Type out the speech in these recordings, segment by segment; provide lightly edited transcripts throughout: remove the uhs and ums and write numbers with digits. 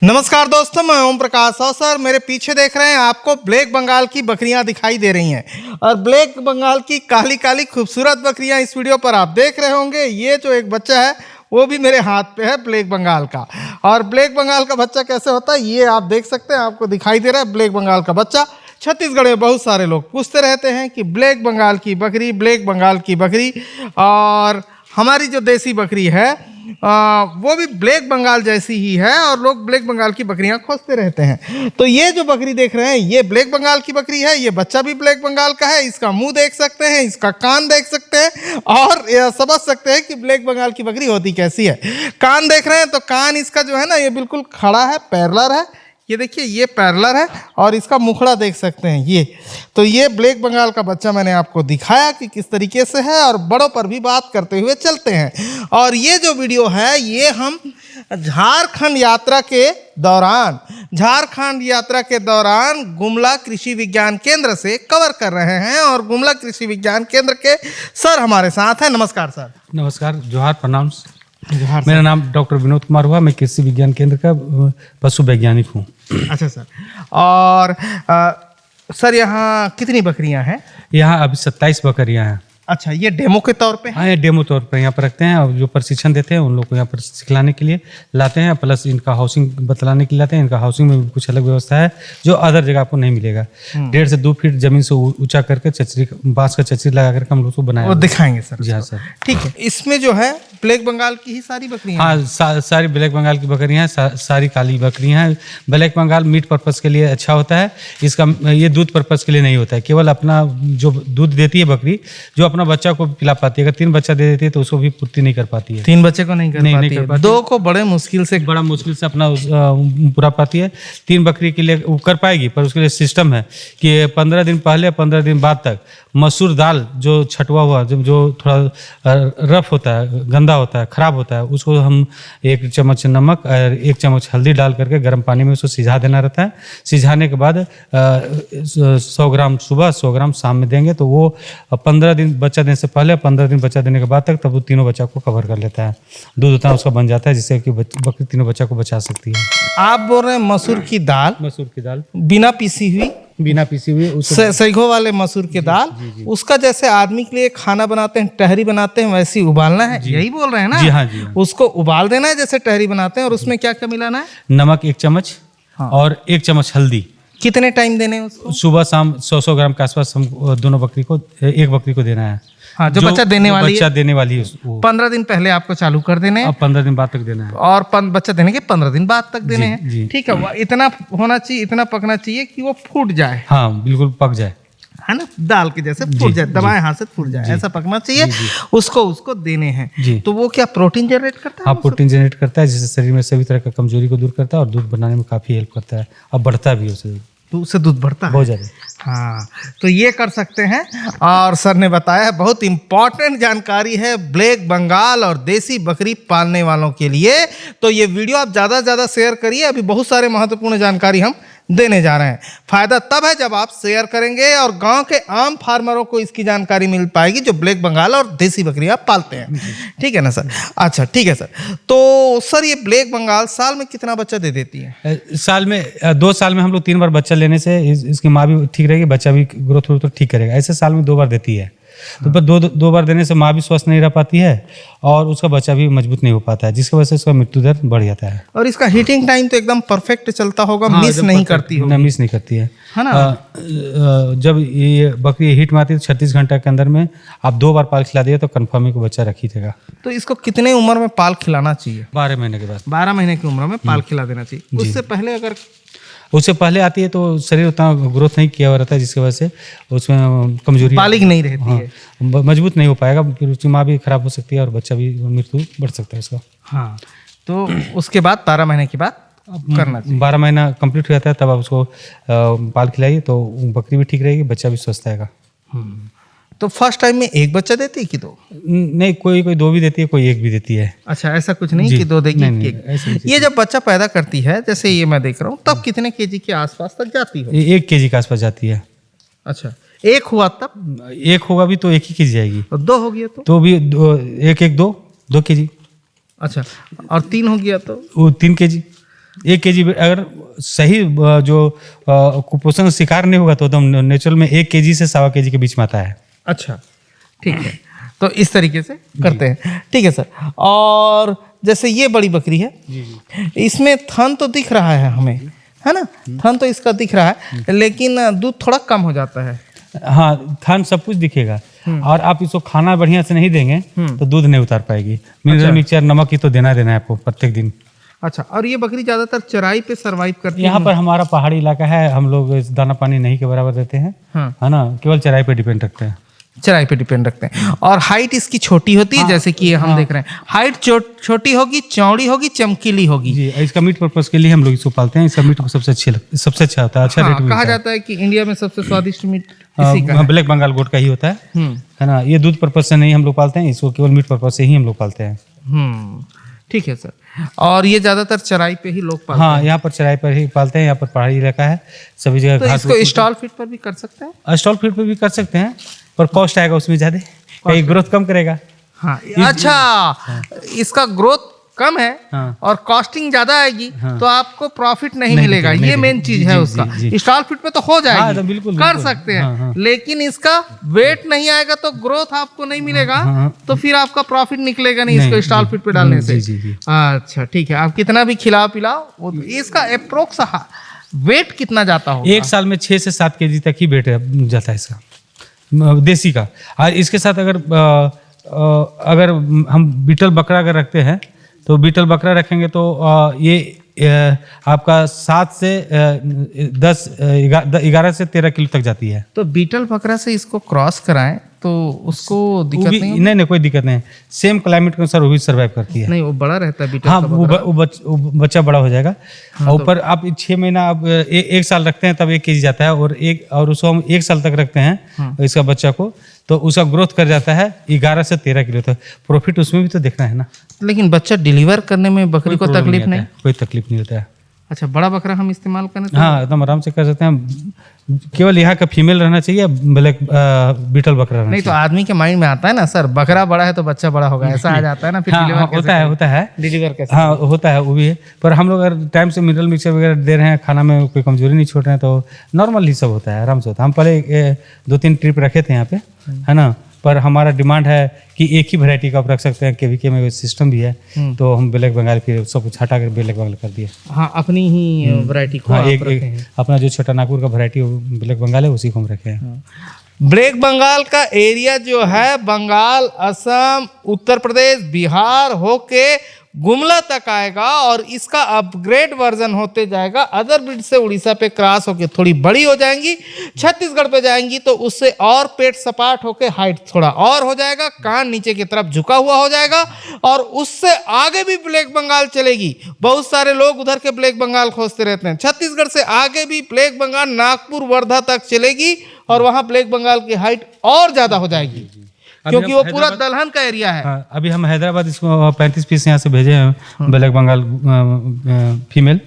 नमस्कार दोस्तों, मैं ओम प्रकाश अवसर। मेरे पीछे देख रहे हैं आपको ब्लैक बंगाल की बकरियां दिखाई दे रही हैं और ब्लैक बंगाल की काली काली खूबसूरत बकरियां इस वीडियो पर आप देख रहे होंगे। ये जो एक बच्चा है वो भी मेरे हाथ पे है ब्लैक बंगाल का। और ब्लैक बंगाल का बच्चा कैसे होता है ये आप देख सकते हैं, आपको दिखाई दे रहा है ब्लैक बंगाल का बच्चा। छत्तीसगढ़ में बहुत सारे लोग पूछते रहते हैं कि ब्लैक बंगाल की बकरी, ब्लैक बंगाल की बकरी। और हमारी जो देसी बकरी है वो भी ब्लैक बंगाल जैसी ही है और लोग ब्लैक बंगाल की बकरियां खोजते रहते हैं। तो ये जो बकरी देख रहे हैं ये ब्लैक बंगाल की बकरी है। ये बच्चा भी ब्लैक बंगाल का है। इसका मुंह देख सकते हैं, इसका कान देख सकते हैं और समझ सकते हैं कि ब्लैक बंगाल की बकरी होती कैसी है। कान देख रहे हैं तो कान इसका जो है ना ये बिल्कुल खड़ा है, पैरेलल है। ये देखिए ये पैरेलल है और इसका मुखड़ा देख सकते हैं ये। तो ये ब्लैक बंगाल का बच्चा मैंने आपको दिखाया कि किस तरीके से है। और बड़ों पर भी बात करते हुए चलते हैं। और ये जो वीडियो है ये हम झारखंड यात्रा के दौरान गुमला कृषि विज्ञान केंद्र से कवर कर रहे हैं। और गुमला कृषि विज्ञान केंद्र के सर हमारे साथ हैं। नमस्कार सर। नमस्कार, जोहार, प्रणाम। मेरा नाम डॉक्टर विनोद कुमार हुआ। मैं कृषि विज्ञान केंद्र का पशु वैज्ञानिक हूँ। अच्छा सर। और सर यहाँ कितनी बकरियाँ हैं? यहाँ अभी 27 बकरियाँ हैं। अच्छा, ये डेमो के तौर पे? हाँ, ये डेमो तौर पर यहाँ पर रखते हैं और जो प्रशिक्षण देते हैं उन लोग को यहाँ पर सिखलाने के लिए लाते हैं, प्लस इनका हाउसिंग बतलाने के लिए लाते हैं। इनका हाउसिंग में भी कुछ अलग व्यवस्था है जो अदर जगह आपको नहीं मिलेगा। 1.5 से 2 फीट जमीन से ऊंचा करके चचरी, बांस का चचरी लगा करके हम लोग को बनाया। वो दिखाएंगे सर। जी हाँ सर। ठीक है। इसमें जो है ब्लैक बंगाल की ही सारी बकरियाँ? हाँ, सारी ब्लैक बंगाल की बकरियाँ हैं, सारी काली बकरियाँ हैं। ब्लैक बंगाल मीट पर्पज़ के लिए अच्छा होता है। इसका ये दूध पर्पज़ के लिए नहीं होता है। केवल अपना जो दूध देती है बकरी, जो अपना बच्चा को पिला पाती है। अगर 3 बच्चा दे देती है तो उसको भी पूर्ति नहीं कर पाती है। 3 बच्चे को नहीं कर पाती। 2 को बड़ा मुश्किल से अपना पूरा पाती है। 3 बकरी के लिए वो कर पाएगी, पर उसके लिए सिस्टम है कि 15 दिन पहले 15 दिन बाद तक मसूर दाल जो छटवा हुआ, जो थोड़ा रफ होता है, गंदा होता है, खराब होता है, उसको हम 1 चम्मच नमक और 1 चम्मच हल्दी डाल करके गर्म पानी में उसको सिझा देना रहता है। सिझाने के बाद 100 ग्राम सुबह, 100 ग्राम शाम में देंगे तो वो 15 दिन बच्चा देने से पहले, 15 दिन बच्चा देने के बाद तक तब वो तीनों बच्चा को कवर कर लेता है। दूध उतना उसका बन जाता है जिससे कि बकरी तीनों बच्चा को बचा सकती है। आप बोल रहे हैं मसूर की दाल बिना पीसी हुई सैगो वाले मसूर की दाल, उसका जैसे आदमी के लिए खाना बनाते हैं, टहरी बनाते हैं, वैसे उबालना है, यही बोल रहे हैं ना? जी हाँ, जी हाँ। उसको उबाल देना है जैसे टहरी बनाते हैं। और उसमें क्या क्या मिलाना है? नमक 1 चम्मच और 1 चम्मच हल्दी। कितने टाइम देने हैं उसको? सुबह शाम 100 ग्राम के आसपास हम दोनों बकरी को, एक बकरी को देना है। हाँ, जो बच्चा देने वाली है 15 दिन पहले आपको चालू कर देने हैं। 15 दिन बाद तक देना है। और बच्चा देने के 15 दिन बाद तक देने हैं। ठीक है। इतना होना चाहिए, इतना पकना चाहिए कि वो फूट जाए। हाँ, बिल्कुल पक जाए, है ना, दाल के जैसे फूट जाए, दबाएं हाथ से फूट जाए, ऐसा पकना चाहिए। उसको देने हैं। तो वो क्या प्रोटीन जनरेट करता है? हाँ, प्रोटीन जनरेट करता है, जिससे शरीर में सभी तरह का कमजोरी को दूर करता है और दूध बनाने में काफी हेल्प करता है और बढ़ता भी उससे दूध बढ़ता है बहुत ज्यादा। हाँ, तो ये कर सकते हैं। और सर ने बताया बहुत इंपॉर्टेंट जानकारी है ब्लैक बंगाल और देसी बकरी पालने वालों के लिए। तो ये वीडियो आप ज़्यादा से ज़्यादा शेयर करिए। अभी बहुत सारे महत्वपूर्ण जानकारी हम देने जा रहे हैं। फ़ायदा तब है जब आप शेयर करेंगे और गांव के आम फार्मरों को इसकी जानकारी मिल पाएगी जो ब्लैक बंगाल और देसी बकरियां पालते हैं। ठीक है ना सर? अच्छा, ठीक है सर। तो सर ये ब्लैक बंगाल साल में कितना बच्चा दे देती है? साल में 2 साल में हम लोग 3 बार बच्चा लेने से इसकी माँ भी ठीक रहेगी, बच्चा भी ग्रोथ ठीक करेगा। ऐसे साल में 2 बार देती है। तो पर 2 बार देने से माँ भी स्वस्थ नहीं रह पाती है और उसका बच्चा भी मजबूत नहीं हो पाता है, जिसकी वजह से उसका मृत्यु दर बढ़ जाता है। और इसका हीटिंग टाइम तो एकदम परफेक्ट चलता होगा। हाँ, मिस नहीं करती होगी। मिस नहीं करती है ना? जब ये बकरी हीट में आती है 36 घंटे के अंदर में आप 2 बार पाल खिला दिए तो कन्फर्म ही को बच्चा रख ही देगा। तो इसको कितने उम्र में पाल खिलाना चाहिए? 12 महीने के बाद। 12 महीने की उम्र में पाल खिला देना चाहिए। उससे पहले आती है तो शरीर उतना ग्रोथ नहीं किया हुआ रहता है, जिसकी वजह से उसमें कमजोरी, बालिग नहीं रहती है, मजबूत नहीं हो पाएगा, फिर उसकी माँ भी खराब हो सकती है और बच्चा भी मृत्यु बढ़ सकता है इसका। हाँ, तो उसके बाद 12 महीने के बाद करना चाहिए। 12 महीना कंप्लीट हो जाता है तब आप उसको पाल खिलाइए तो बकरी भी ठीक रहेगी, बच्चा भी स्वस्थ आएगा। तो फर्स्ट टाइम में 1 बच्चा देती है कि 2? नहीं, कोई 2 भी देती है, कोई 1 भी देती है। अच्छा, ऐसा कुछ नहीं कि 2 देगी? ये जब बच्चा पैदा करती है, जैसे ये मैं देख रहा हूँ, तब कितने केजी के आसपास तक जाती है? 1 केजी के आसपास जाती है। अच्छा, 1 हुआ तब? 1 होगा भी तो 1 ही केजी जाएगी। और 2 हो गया तो भी 1 2 केजी। अच्छा, और 3 हो गया तो? वो 3 केजी। 1 केजी अगर सही जो कुपोषण का शिकार नहीं होगा तो एकदम नेचुरल में 1 केजी से 1.25 केजी के बीच में आता है। अच्छा, ठीक है, तो इस तरीके से करते हैं। ठीक है सर, और जैसे ये बड़ी बकरी है, इसमें थन तो दिख रहा है हमें, है ना, थन तो इसका दिख रहा है, लेकिन दूध थोड़ा कम हो जाता है। हाँ, थन सब कुछ दिखेगा, और आप इसको खाना बढ़िया से नहीं देंगे तो दूध नहीं उतार पाएगी। मिनरल मिक्सचर, नमक ही तो देना है आपको प्रत्येक दिन। अच्छा, और ये बकरी ज्यादातर चराई पे सरवाइव करती है? यहाँ पर हमारा पहाड़ी इलाका है, हम लोग दाना पानी नहीं के बराबर देते हैं, है ना, केवल चराई पे डिपेंड रखते हैं। चराई पे डिपेंड रखते हैं। और हाइट इसकी छोटी होती है, जैसे कि हम देख रहे हैं, हाइट छोटी होगी, चौड़ी होगी, चमकीली होगी जी। इसका मीट पर्पस के लिए हम लोग इसको पालते हैं। इसका मीट सबसे अच्छा होता है, अच्छा रेट में कहा जाता है कि इंडिया में सबसे स्वादिष्ट मीट इसी का है। ब्लैक बंगाल गोट का ही होता है ना। ये दूध पर्पस से नहीं हम लोग पालते हैं, इसको केवल मीट पर्पस से ही हम लोग पालते हैं। ठीक है सर, और ये ज्यादातर चराई पे ही लोग पालते हैं? हाँ, यहाँ पर चराई पर ही पालते हैं, यहाँ पर पहाड़ी इलाका है, सभी जगह तो घास। इसको स्टॉल फीड पर भी कर सकते हैं? स्टॉल फीड पर भी कर सकते हैं, पर कॉस्ट आएगा उसमें ज्यादा, कहीं ग्रोथ कम करेगा। हाँ, अच्छा, इसका ग्रोथ कम है और कॉस्टिंग ज्यादा आएगी, तो आपको प्रॉफिट नहीं मिलेगा। ये मेन चीज है उसका। स्टॉल फीड पे तो हो जाएगी, बिल्कुल कर सकते हैं, लेकिन इसका वेट नहीं आएगा तो ग्रोथ आपको नहीं मिलेगा, तो फिर आपका प्रॉफिट निकलेगा नहीं इसको स्टॉल फीड पे डालने से। अच्छा, ठीक है, आप कितना भी खिलाओ पिलाओ, इसका अप्रोक्स वेट कितना जाता होगा? 1 साल में 6 से 7 केजी तक ही वेट जाता है इसका, देसी का। और इसके साथ अगर हम बीटल बकरा अगर रखते हैं तो बीटल बकरा रखेंगे तो ये आपका 7 से 11 से 13 किलो तक जाती है। तो बीटल बकरा से इसको क्रॉस कराएं तो उसको दिक्कत नहीं? नहीं, कोई दिक्कत नहीं, सेम क्लाइमेट के अनुसार वो भी सर्वाइव करती है। नहीं, वो बड़ा रहता है बीटल। हाँ, वो बच्चा बड़ा हो जाएगा। और ऊपर आप 6 महीना आप 1 साल रखते हैं तब 1 केजी जाता है, और उसको हम 1 साल तक रखते हैं इसका बच्चा को, तो उसका ग्रोथ कर जाता है 11 से 13 किलो तक। प्रॉफिट उसमें भी तो देखना है ना। लेकिन बच्चा डिलीवर करने में बकरी को तकलीफ नहीं? कोई तकलीफ नहीं होता है। अच्छा, बड़ा बकरा हम इस्तेमाल करें तो? हाँ, एकदम आराम से कर सकते हैं। केवल यहाँ का फीमेल रहना चाहिए, ब्लैक बीटल बकरा रहना नहीं तो आदमी के माइंड में आता है ना सर, बकरा बड़ा है तो बच्चा बड़ा होगा, ऐसा आ जाता है ना। फिर होता है डिलीवर कैसे? हाँ, होता है, वो भी है। पर हम लोग अगर टाइम से मिनरल मिक्सचर वगैरह दे रहे हैं, खाना में कोई कमजोरी नहीं छोड़ रहे हैं, तो नॉर्मल ही सब होता है, आराम से होता है। हम पहले 2-3 ट्रिप रखे थे यहाँ पे, है ना, पर हमारा डिमांड है कि एक ही वैरायटी का आप रख सकते हैं। केवीके में सिस्टम भी है, तो हम ब्लैक बंगाल फिर सब कुछ हटा कर ब्लैक बंगाल कर दिए। हाँ, अपनी ही वैरायटी को एक अपना जो छोटा नागपुर का वैरायटी ब्लैक बंगाल है, उसी को हम रखे हैं। ब्लैक बंगाल का एरिया जो है, बंगाल, असम, उत्तर प्रदेश, बिहार होके गुमला तक आएगा, और इसका अपग्रेड वर्जन होते जाएगा। अदर ब्रीड से उड़ीसा पे क्रॉस होके थोड़ी बड़ी हो जाएंगी, छत्तीसगढ़ पे जाएंगी तो उससे और पेट सपाट होके हाइट थोड़ा और हो जाएगा, कान नीचे की तरफ झुका हुआ हो जाएगा, और उससे आगे भी ब्लैक बंगाल चलेगी। बहुत सारे लोग उधर के ब्लैक बंगाल खोजते रहते हैं। छत्तीसगढ़ से आगे भी ब्लैक बंगाल नागपुर, वर्धा तक चलेगी, और वहाँ ब्लैक बंगाल की हाइट और ज़्यादा हो जाएगी, क्योंकि वो पूरा दलहन का एरिया है। हाँ, अभी हम हैदराबाद इसको 35 पीस यहाँ से भेजे हैं ब्लैक बंगाल फीमेल,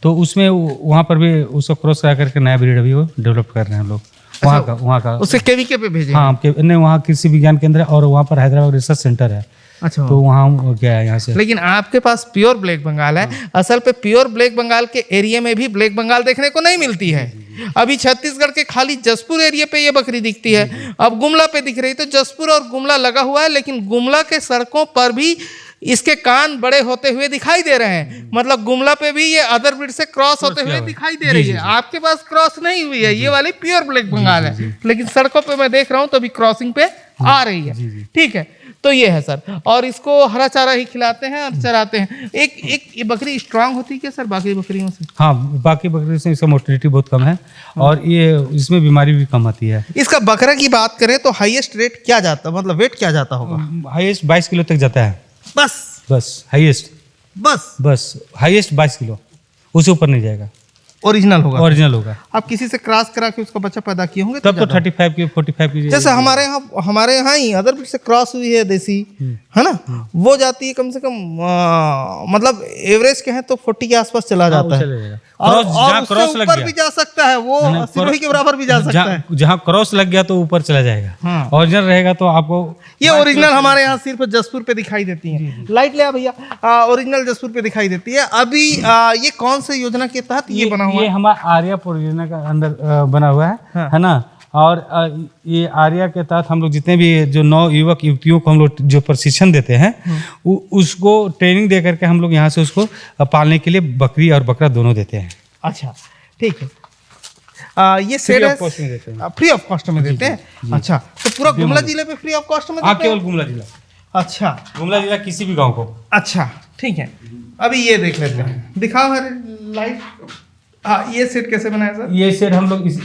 तो उसमें वहाँ पर भी उसको क्रॉस करा करके नया ब्रीड अभी वो डेवलप कर रहे हैं हम लोग। वहाँ का उसे केवीके पे भेजे? हाँ, नहीं, वहाँ कृषि विज्ञान केंद्र है, और वहाँ पर हैदराबाद रिसर्च सेंटर है। अच्छा, तो वहाँ गया है यहाँ से। लेकिन आपके पास प्योर ब्लैक बंगाल है। असल पे प्योर ब्लैक बंगाल के एरिया में भी ब्लैक बंगाल देखने को नहीं मिलती है। अभी छत्तीसगढ़ के खाली जसपुर एरिया पे ये बकरी दिखती है, अब गुमला पे दिख रही। तो जसपुर और गुमला लगा हुआ है, लेकिन गुमला के सड़कों पर भी इसके कान बड़े होते हुए दिखाई दे रहे हैं। मतलब गुमला पे भी ये अदर ब्रीड से क्रॉस होते हुए दिखाई दे रही है। आपके पास क्रॉस नहीं हुई है, ये वाली प्योर ब्लैक बंगाल है, लेकिन सड़कों पे मैं देख रहा हूँ तो अभी क्रॉसिंग पे आ रही है। ठीक है, तो ये है सर, और इसको हरा चारा ही खिलाते हैं और चराते हैं। एक ये बकरी स्ट्रांग होती है क्या सर बाकी बकरियों से? हाँ, बाकी बकरी से इसका मोटिलिटी बहुत कम है, और ये इसमें बीमारी भी कम आती है। इसका बकरा की बात करें तो हाईएस्ट रेट क्या जाता, मतलब वेट क्या जाता होगा? हाईएस्ट 22 किलो तक जाता है। बस हाईएस्ट, बस हाईएस्ट 22 किलो, उससे ऊपर नहीं जाएगा। ओरिजिनल होगा। आप किसी से क्रॉस करा के उसका बच्चा पैदा किए होंगे तब तो 35 की 45 की। जैसे हमारे यहाँ ही अदर ब्रीड से क्रॉस हुई है देसी, है ना, वो जाती है कम से कम मतलब एवरेज के हैं तो 40 के आसपास चला जाता है। और जहाँ उससे क्रॉस लग ऊपर गया भी जा सकता है, वो नहीं, सिरोही के बराबर भी जा सकता है। जहाँ क्रॉस लग गया तो ऊपर चला जाएगा। हाँ। ओरिजिनल रहेगा तो आपको ये ओरिजिनल हमारे यहाँ सिर्फ जसपुर पे दिखाई देती है। लाइट ले आ भैया, ओरिजिनल जसपुर पे दिखाई देती है। अभी ये कौन से योजना के तहत ये बना हुआ ये है? हमारा आर्या परियोजना का अंदर बना हुआ है, हाँ। है ना। और ये आर्या के तहत हम लोग जितने भी जो नौ युवक युवतियों को हम लोग जो प्रशिक्षण देते हैं, उसको ट्रेनिंग दे करके हम लोग यहाँ से उसको पालने के लिए बकरी और बकरा दोनों देते हैं। अच्छा, ठीक है। ये सेट है, फ्री ऑफ कॉस्ट में देते हैं। अच्छा, तो पूरा गुमला जिले पे फ्री ऑफ कॉस्ट में हाँ, देते हैं? केवल गुमला जिला। अच्छा, गुमला जिला किसी भी गांव को। अच्छा, ठीक है। अभी ये देख लेते हैं, दिखाओ हर लाइट। हाँ, ये सेट कैसे बनाया सर? ये सेट हम लोग इस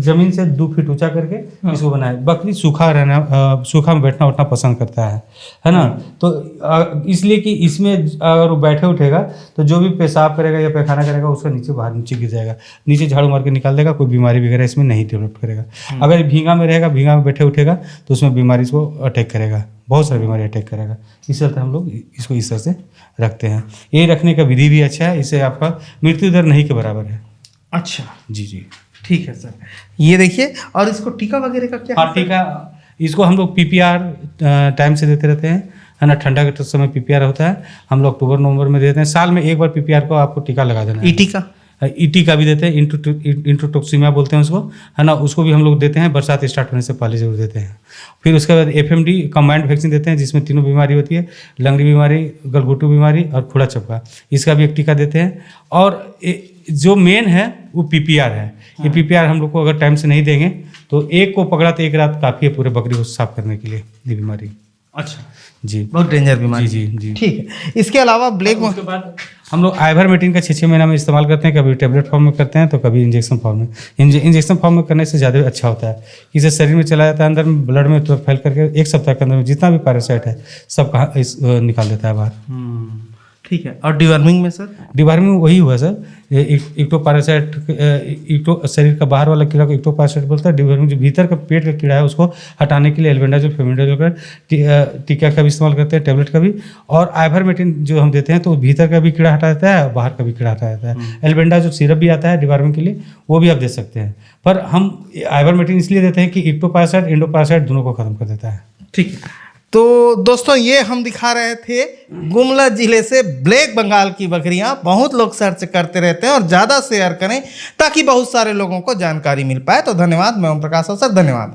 जमीन से 2 फीट ऊंचा करके इसको बनाए। बकरी सूखा रहना, सूखा में बैठना उठना पसंद करता है ना। तो इसलिए कि इसमें अगर वो बैठे उठेगा तो जो भी पेशाब करेगा या पैखाना करेगा उसका बाहर नीचे गिर जाएगा, नीचे झाड़ू मार के निकाल देगा, कोई बीमारी वगैरह इसमें नहीं डेवलप करेगा। अगर भींगा में रहेगा, भींगा में बैठे उठेगा तो उसमें बीमारी को अटैक करेगा, बहुत सारी बीमारी अटैक करेगा। इस तरह हम लोग इसको इस तरह से रखते हैं। ये रखने का विधि भी अच्छा है, इससे आपका मृत्यु दर नहीं के बराबर है। अच्छा जी जी, ठीक है सर। ये देखिए, और इसको टीका वगैरह का क्या? हाँ, टीका इसको हम लोग PPR टाइम से देते रहते हैं, है ना। ठंडा के समय PPR होता है, हम लोग अक्टूबर नवंबर में देते हैं। साल में एक बार PPR को आपको टीका लगा देना है। ईटी का? ईटी का भी देते हैं, इंट्रोटॉक्सिमिया बोलते हैं उसको, है ना। उसको भी हम लोग देते हैं, बरसात स्टार्ट होने से पहले जरूर देते हैं। फिर उसके बाद FMD कंबाइंड वैक्सीन देते हैं, जिसमें तीनों बीमारी होती है, लंगड़ी बीमारी, गलघोटू बीमारी और खुरा चपका। इसका भी एक टीका देते हैं। और जो मेन है वो PPR है। ये PPR हम लोग को अगर टाइम से नहीं देंगे तो एक को पकड़ा तो एक रात काफ़ी है पूरे बकरी को साफ करने के लिए ये बीमारी। अच्छा जी, बहुत डेंजर बीमारी। जी जी जी, ठीक है। इसके अलावा ब्लैक उसके बाद हम लोग आइवरमेक्टिन का 6 महीना में इस्तेमाल करते हैं। कभी टेबलेट फॉर्म में करते हैं तो कभी इंजेक्शन फॉर्म में। इंजेक्शन फॉर्म में करने से ज़्यादा अच्छा होता है, इसे शरीर में चला जाता है, अंदर में ब्लड में तो फैल करके 1 सप्ताह के अंदर में जितना भी पैरासाइट है सब निकाल देता है बाहर। ठीक है। और डिवर्मिंग में सर? डिवर्मिंग वही हुआ सर, इक्टोपैरासाइट, शरीर का बाहर वाला कीड़ा को इक्टोपैरासाइट बोलता है। डिवर्मिंग जो भीतर का पेट का कीड़ा है उसको हटाने के लिए एल्बेंडाजोल, फेविडाजोल का टीका का भी इस्तेमाल करते हैं, टेबलेट का भी। और आइवरमेक्टिन जो हम देते हैं तो भीतर का भी कीड़ा हटा देता है, बाहर का भी कीड़ा हटा देता है। एल्बेंडाजोल सिरप भी आता है डिवर्मिंग के लिए, वो भी आप दे सकते हैं। पर हम आइवरमेक्टिन इसलिए देते हैं कि इक्टोपैरासाइट, एंडोपैरासाइट दोनों को खत्म कर देता है। ठीक है। तो दोस्तों, ये हम दिखा रहे थे गुमला जिले से ब्लैक बंगाल की बकरियां। बहुत लोग सर्च करते रहते हैं, और ज़्यादा शेयर करें ताकि बहुत सारे लोगों को जानकारी मिल पाए। तो धन्यवाद। मैं ओम प्रकाश सर, धन्यवाद।